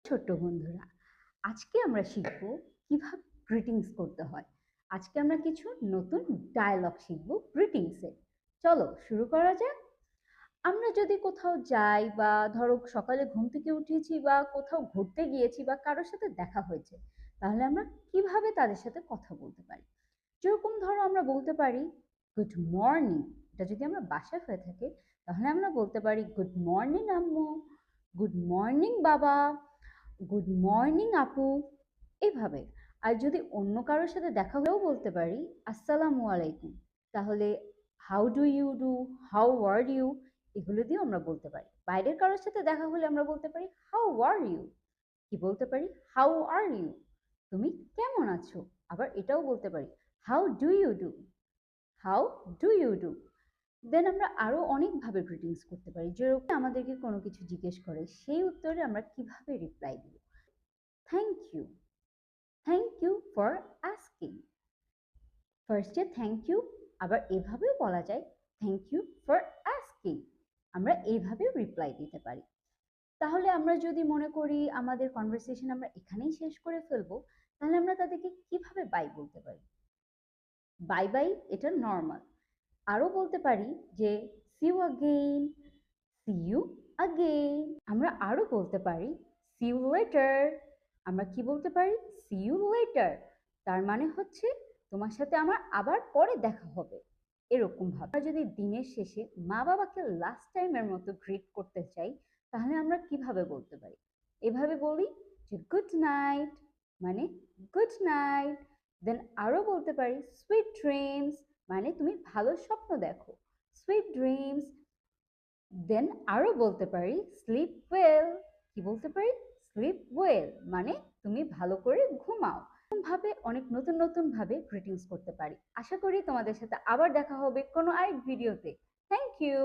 ছোট্ট বন্ধুরা, আজকে আমরা শিখব কিভাবে গ্রিটিংস করতে হয়। আজকে আমরা কিছু নতুন ডায়লগ শিখব গ্রিটিংসে। চলো শুরু করা যাক। আমরা যদি কোথাও যাই বা ধরো সকালে ঘুম থেকে উঠেছি বা কোথাও ঘুরতে গিয়েছি বা কারোর সাথে দেখা হয়েছে, তাহলে আমরা কিভাবে তাদের সাথে কথা বলতে পারি। যেরকম ধরো আমরা বলতে পারি গুড মর্নিং। এটা যদি আমরা বাসায় হয়ে থাকে তাহলে আমরা বলতে পারি গুড মর্নিং আম্মু, গুড মর্নিং বাবা, গুড মর্নিং আপু, এইভাবে। আর যদি অন্য কারোর সাথে দেখা হলেও বলতে পারি আসসালামু আলাইকুম। তাহলে how do you do, how are you, এগুলো দিয়েও আমরা বলতে পারি। বাইরের কারোর সাথে দেখা হলে আমরা বলতে পারি হাউ আর ইউ। কি বলতে পারি? হাউ আর ইউ, তুমি কেমন আছো। আবার এটাও বলতে পারি how do you do, how do you do. Then আমরা আরো অনেকভাবে গ্রিটিংস করতে পারি। যেরকম আমাদেরকে কোনো কিছু জিজ্ঞেস করে সেই উত্তরে আমরা কিভাবে রিপ্লাই দিব। Thank you, thank you for asking. ফার্স্টে থ্যাংক ইউ, আবার এভাবেও বলা যায় থ্যাংক ইউ ফর আস্কিং। আমরা এইভাবেও রিপ্লাই দিতে পারি। তাহলে আমরা যদি মনে করি আমাদের কনভারসেশন আমরা এখানেই শেষ করে ফেলবো, তাহলে আমরা তাদেরকে কিভাবে বাই বলতে পারি? বাই বাই এটা নর্মাল। আরো বলতে পারি যে see you again, see you again. আমরা আরো বলতে পারি সি ইউ লেটার। আমরা কি বলতে পারি? See you later. তার মানে হচ্ছে তোমার সাথে আমার আবার পরে দেখা হবে, এরকম ভাবে। আমরা যদি দিনের শেষে মা বাবাকে লাস্ট টাইমের মতো গ্রিট করতে চাই, তাহলে আমরা কিভাবে বলতে পারি? এভাবে বলি যে গুড নাইট, মানে গুড নাইট। দেন আরো বলতে পারি সুইট ড্রিমস, মানে তুমি ভালো স্বপ্ন দেখো, সুইট ড্রিমস। দেন আরো বলতে পারি স্লিপ ওয়েল। কি বলতে পারি? স্লিপ ওয়েল, মানে তুমি ভালো করে ঘুমাও। ভাবে অনেক নতুন নতুন ভাবে গ্রিটিংস করতে পারি। আশা করি তোমাদের সাথে আবার দেখা হবে কোনো আরেক ভিডিওতে। Thank you.